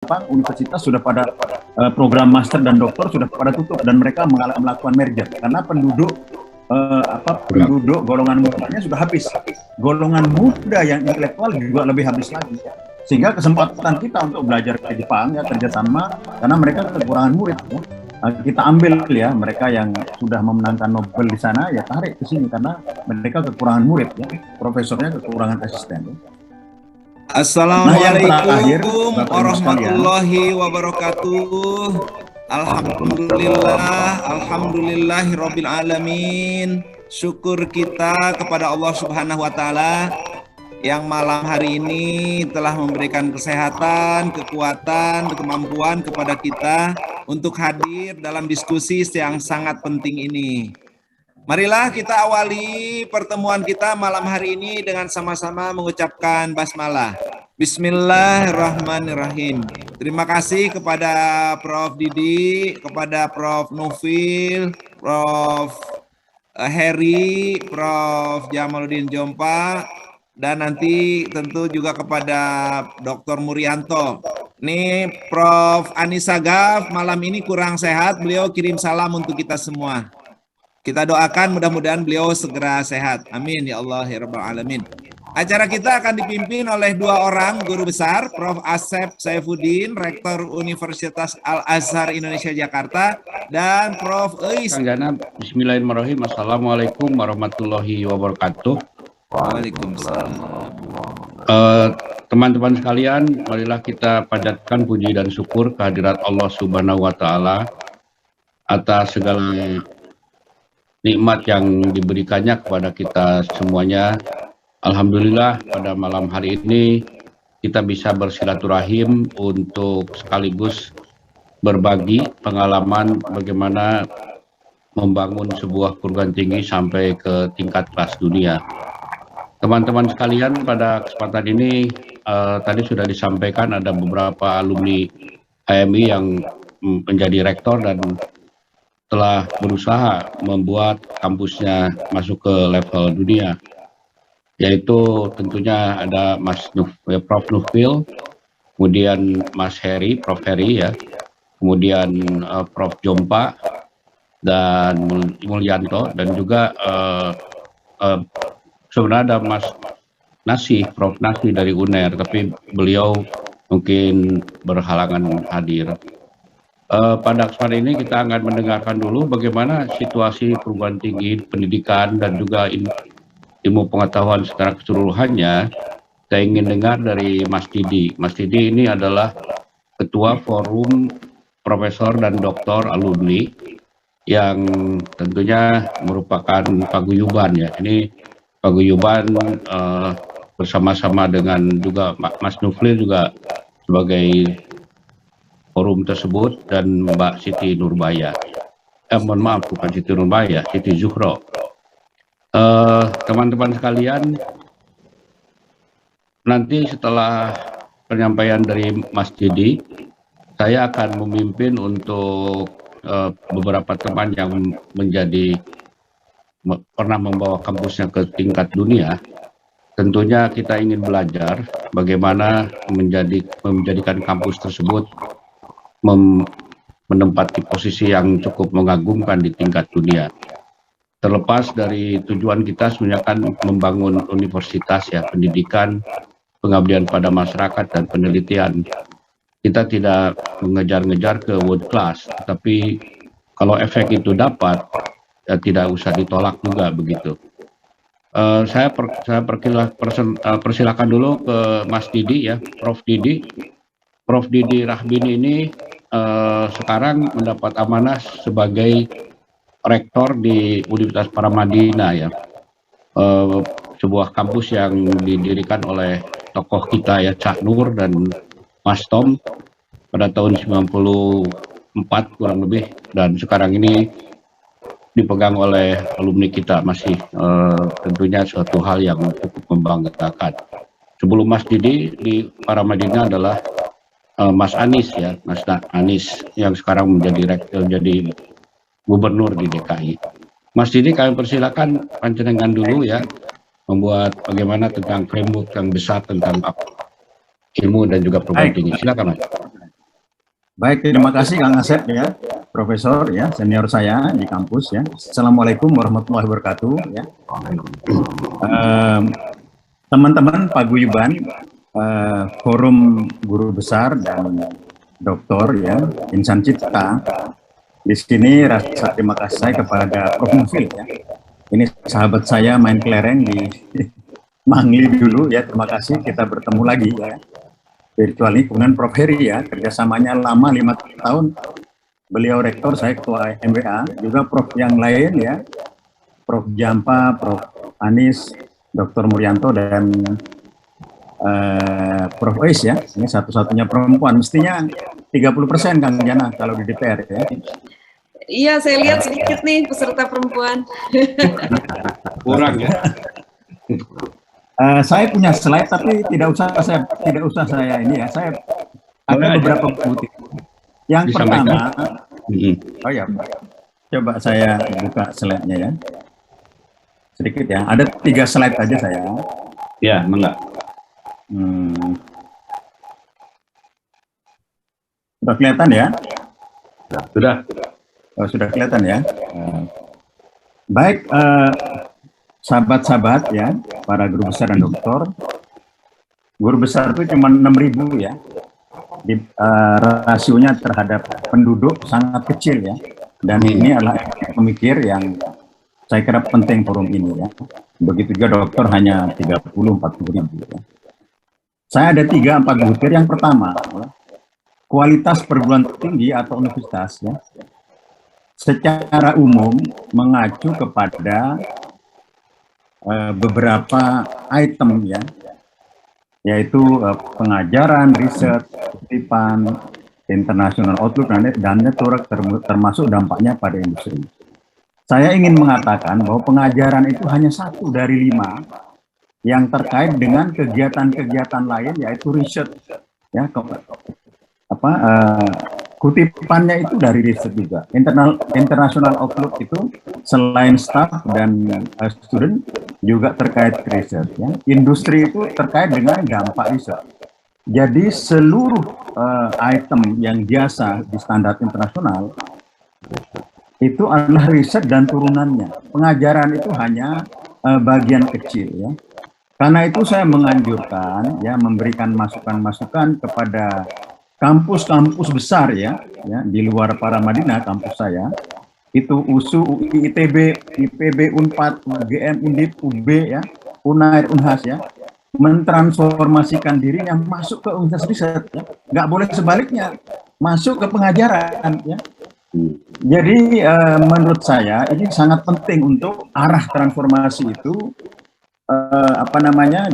Jepang, universitas sudah pada program master dan doktor sudah pada tutup dan mereka melakukan merger karena penduduk golongan mudanya sudah habis. Golongan muda yang intelektual juga lebih habis lagi. Sehingga kesempatan kita untuk belajar ke Jepang ya kerjasama karena mereka kekurangan murid ya. Kita ambil ya mereka yang sudah memenangkan Nobel di sana ya tarik ke sini karena mereka kekurangan murid ya, profesornya kekurangan asisten. Ya. Assalamualaikum warahmatullahi wabarakatuh. Alhamdulillahirabbil alamin. Syukur kita kepada Allah Subhanahu wa taala yang malam hari ini telah memberikan kesehatan, kekuatan, kemampuan kepada kita untuk hadir dalam diskusi yang sangat penting ini. Marilah kita awali pertemuan kita malam hari ini dengan sama-sama mengucapkan basmalah. Bismillahirrahmanirrahim. Terima kasih kepada Prof. Didi, kepada Prof. Nufil, Prof. Heri, Prof. Jamaluddin Jompa, dan nanti tentu juga kepada Dr. Murianto. Ini Prof. Anissa Gaf malam ini kurang sehat, beliau kirim salam untuk kita semua. Kita doakan mudah-mudahan beliau segera sehat. Amin ya Allah ya Rabbal Alamin. Acara kita akan dipimpin oleh dua orang guru besar, Prof. Asep Saifuddin, Rektor Universitas Al-Azhar Indonesia Jakarta, dan Prof. Eis. Bismillahirrahmanirrahim. Assalamualaikum warahmatullahi wabarakatuh. Waalaikumsalam. Teman-teman sekalian, marilah kita panjatkan puji dan syukur kehadirat Allah Subhanahu wa taala atas segala nikmat yang diberikannya kepada kita semuanya. Alhamdulillah pada malam hari ini kita bisa bersilaturahim untuk sekaligus berbagi pengalaman bagaimana membangun sebuah perguruan tinggi sampai ke tingkat kelas dunia. Teman-teman sekalian, pada kesempatan ini tadi sudah disampaikan ada beberapa alumni HMI yang menjadi rektor dan telah berusaha membuat kampusnya masuk ke level dunia. Yaitu tentunya ada Prof. Nufil, kemudian Mas Heri, Prof. Heri ya, kemudian Prof. Jompa dan Mulyanto, dan juga sebenarnya ada Mas Nasih, Prof. Nasih dari UNER, tapi beliau mungkin berhalangan hadir. Pada kesempatan ini kita akan mendengarkan dulu bagaimana situasi perguruan tinggi pendidikan dan juga ilmu pengetahuan secara keseluruhannya. Saya ingin dengar dari Mas Didi. Mas Didi ini adalah Ketua Forum Profesor dan Doktor Alumni yang tentunya merupakan paguyuban ya. Ini paguyuban bersama-sama dengan juga Mas Nufil juga sebagai forum tersebut, dan Mbak Siti Nurbaya. Mohon maaf, bukan Siti Nurbaya, Siti Zuhro. Teman-teman sekalian, nanti setelah penyampaian dari Mas Didi, saya akan memimpin untuk beberapa teman yang pernah membawa kampusnya ke tingkat dunia. Tentunya kita ingin belajar bagaimana menjadikan kampus tersebut menempati posisi yang cukup mengagumkan di tingkat dunia. Terlepas dari tujuan kita sebenarnya kan membangun universitas ya, pendidikan, pengabdian pada masyarakat dan penelitian. Kita tidak mengejar-ngejar ke world class, tapi kalau efek itu dapat, ya tidak usah ditolak juga begitu. Saya persilakan dulu ke Mas Didi ya, Prof. Didi. Prof. Didi Rahbini ini sekarang mendapat amanah sebagai rektor di Universitas Paramadina ya, sebuah kampus yang didirikan oleh tokoh kita ya, Cak Nur dan Mas Tom pada tahun 94 kurang lebih, dan sekarang ini dipegang oleh alumni kita. Masih tentunya suatu hal yang cukup membanggakan. Sebelum Mas Didi di Paramadina adalah Mas Anies ya, Mas Anies yang sekarang menjadi gubernur di DKI. Mas Didi, kami persilakan panjenengan dulu ya, membuat bagaimana tentang framework yang besar tentang ilmu dan juga perguruan tinggi. Silakan Mas. Baik, terima kasih Kang Asep ya, Profesor ya, senior saya di kampus ya. Assalamualaikum warahmatullahi wabarakatuh ya. Teman-teman paguyuban, forum guru besar dan doktor ya, insan cipta. Di sini rasa terima kasih saya kepada Prof. Nufil ya. Ini sahabat saya main kelereng di Mangli dulu ya. Terima kasih, kita bertemu lagi ya. Virtual ini, kemudian Prof. Heri ya, kerjasamanya lama 5 tahun. Beliau rektor, saya ketua MWA, juga Prof. yang lain ya, Prof. Jampa, Prof. Anis, Dr. Muryanto, dan Prof. Ois ya. Ini satu-satunya perempuan, mestinya 30% Kang Jana kalau di DPR ya. Iya, saya lihat sedikit nih peserta perempuan. Kurang ya. Saya punya slide tapi tidak usah saya ini ya. Saya ada beberapa bukti. Yang pertama, oh ya, coba saya buka slide-nya ya. Sedikit ya. Ada 3 slide aja saya. Ya, enggak. Sudah kelihatan ya? Sudah. Oh, sudah kelihatan ya. Baik, sahabat-sahabat ya, para guru besar dan doktor. Guru besar itu cuma 6.000 ya. Rasionya terhadap penduduk sangat kecil ya. Dan ini adalah pemikir yang saya kira penting forum ini ya. Begitu juga dokter hanya 30-40 ribu ya. Saya ada 3-4 butir. Yang pertama, kualitas perguruan tinggi atau universitas ya, secara umum mengacu kepada beberapa item ya, yaitu pengajaran, riset, kutipan, international outlook, dan network, termasuk dampaknya pada industri. Saya ingin mengatakan bahwa pengajaran itu hanya 1 dari 5 yang terkait dengan kegiatan-kegiatan lain, yaitu riset ya. Kutipannya itu dari riset juga. International outlook itu selain staff dan student juga terkait riset ya. Industri itu terkait dengan dampak riset. Jadi seluruh item yang biasa di standar internasional itu adalah riset dan turunannya. Pengajaran itu hanya bagian kecil ya. Karena itu saya menganjurkan ya, memberikan masukan-masukan kepada kampus-kampus besar ya, di luar Paramadina, kampus saya itu USU, UI, ITB, IPB, Unpad, UGM, Undip, UB ya, Unair, Unhas ya, mentransformasikan dirinya masuk ke universitas riset ya. Nggak boleh sebaliknya, masuk ke pengajaran ya. Jadi menurut saya ini sangat penting untuk arah transformasi itu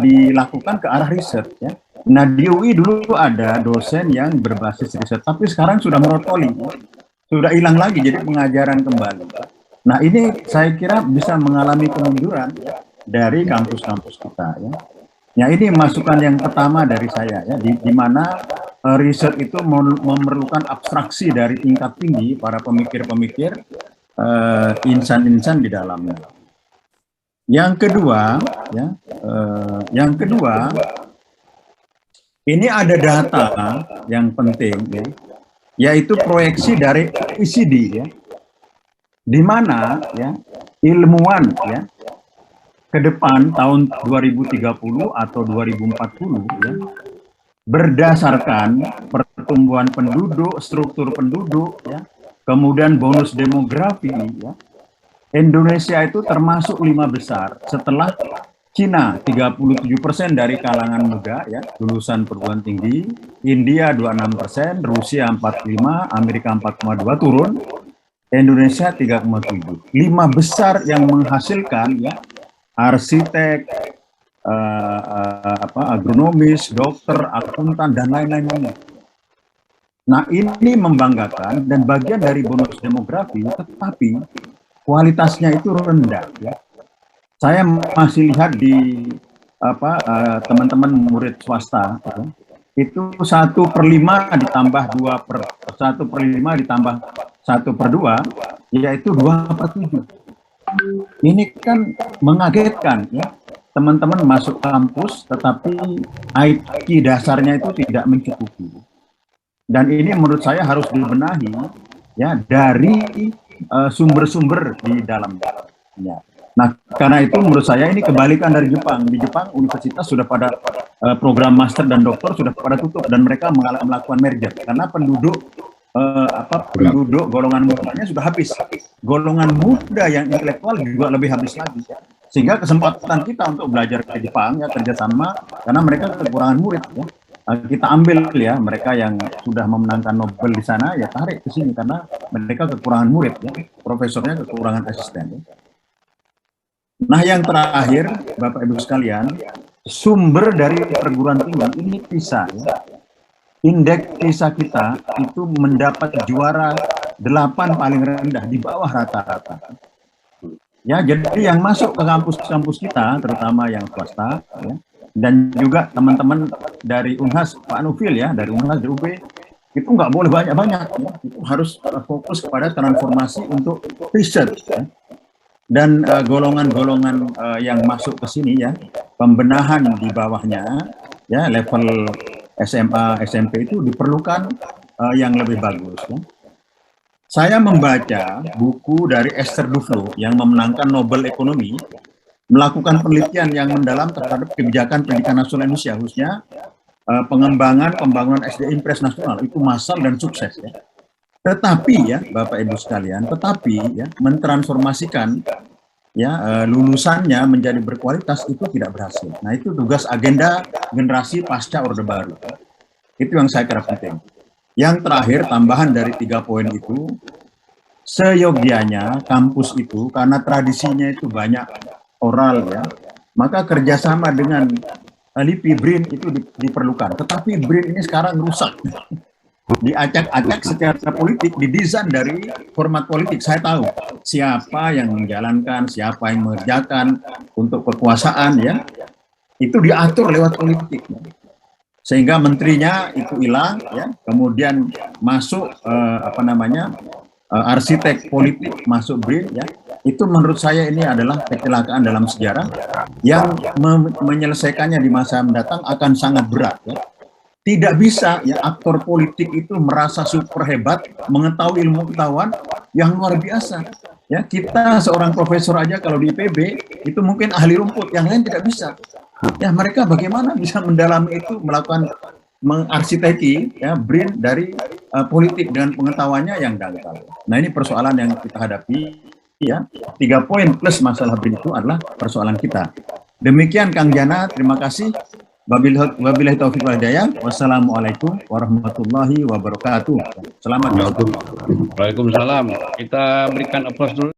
dilakukan ke arah riset ya. Nah, di UI dulu ada dosen yang berbasis riset, tapi sekarang sudah merotoli, sudah hilang lagi, jadi pengajaran kembali. Nah, ini saya kira bisa mengalami kemunduran ya, dari kampus-kampus kita ya. Nah, ini masukan yang pertama dari saya ya, di mana riset itu memerlukan abstraksi dari tingkat tinggi para pemikir-pemikir, insan-insan di dalamnya. Yang kedua ya, ini ada data yang penting ya, yaitu proyeksi dari OECD ya, di mana ya ilmuwan ya ke depan tahun 2030 atau 2040 ya, berdasarkan pertumbuhan penduduk, struktur penduduk ya, kemudian bonus demografi ya, Indonesia itu termasuk 5 besar setelah Cina 37% dari kalangan muda ya, lulusan perguruan tinggi, India 26%, Rusia 45%, Amerika 4,2 turun, Indonesia 3,7. 5 besar yang menghasilkan ya arsitek, agronomis, dokter, akuntan dan lain-lainnya. Nah, ini membanggakan dan bagian dari bonus demografi, tetapi kualitasnya itu rendah ya. Saya masih lihat di teman-teman murid swasta itu 1/5 ditambah 1/5 ditambah 1/2 yaitu 2/7. Ini kan mengagetkan ya, teman-teman masuk kampus tetapi IQ dasarnya itu tidak mencukupi. Dan ini menurut saya harus dibenahi ya dari sumber-sumber di dalamnya. Ya. Nah, karena itu menurut saya ini kebalikan dari Jepang. Di Jepang universitas sudah pada program master dan doktor sudah pada tutup dan mereka melakukan merger karena penduduk penduduk golongan mudanya sudah habis. Golongan muda yang intelektual juga lebih habis lagi. Sehingga kesempatan kita untuk belajar ke Jepang ya kerjasama karena mereka kekurangan murid ya. Kita ambil ya mereka yang sudah memenangkan Nobel di sana ya tarik ke sini karena mereka kekurangan murid ya, profesornya kekurangan asisten. Ya. Nah yang terakhir Bapak Ibu sekalian, sumber dari perguruan tinggi ini PISA ya. Indeks PISA kita itu mendapat juara 8 paling rendah di bawah rata-rata. Ya, jadi yang masuk ke kampus-kampus kita terutama yang swasta ya, dan juga teman-teman dari Unhas, Pak Nufil ya, dari Unhas DUB itu nggak boleh banyak-banyak ya. Itu harus fokus kepada transformasi untuk research ya. Dan golongan-golongan yang masuk ke sini ya, pembenahan di bawahnya ya, level SMA, SMP itu diperlukan yang lebih bagus ya. Saya membaca buku dari Esther Duflo yang memenangkan Nobel Ekonomi, melakukan penelitian yang mendalam terhadap kebijakan pendidikan nasional Indonesia, khususnya pembangunan SDM Impres nasional itu massal dan sukses ya. Tetapi ya Bapak Ibu sekalian, ya mentransformasikan ya lulusannya menjadi berkualitas itu tidak berhasil. Nah itu tugas agenda generasi pasca Orde Baru. Itu yang saya kira penting. Yang terakhir tambahan dari 3 poin itu, seyogianya kampus itu karena tradisinya itu banyak oral ya, maka kerjasama dengan LIPI BRIN itu diperlukan. Tetapi BRIN ini sekarang rusak, diacak-acak secara politik, didesain dari format politik. Saya tahu siapa yang menjalankan, siapa yang mengerjakan untuk kekuasaan ya, itu diatur lewat politik. Sehingga menterinya itu hilang ya, kemudian masuk arsitek politik masuk BRIN ya. Itu menurut saya ini adalah kecelakaan dalam sejarah yang menyelesaikannya di masa mendatang akan sangat berat ya. Tidak bisa ya aktor politik itu merasa super hebat, mengetahui ilmu pengetahuan yang luar biasa. Ya, kita seorang profesor aja kalau di IPB itu mungkin ahli rumput, yang lain tidak bisa. Ya, mereka bagaimana bisa mendalami itu, melakukan mengarsiteki ya BRIN dari politik dengan pengetahuannya yang dangkal. Nah, ini persoalan yang kita hadapi ya. 3 poin plus masalah BRIN itu adalah persoalan kita. Demikian Kang Jana, terima kasih. Wabillahi taufiq wal hidayah. Wassalamualaikum warahmatullahi wabarakatuh. Selamat. Waalaikumsalam. Kita berikan aplaus dulu.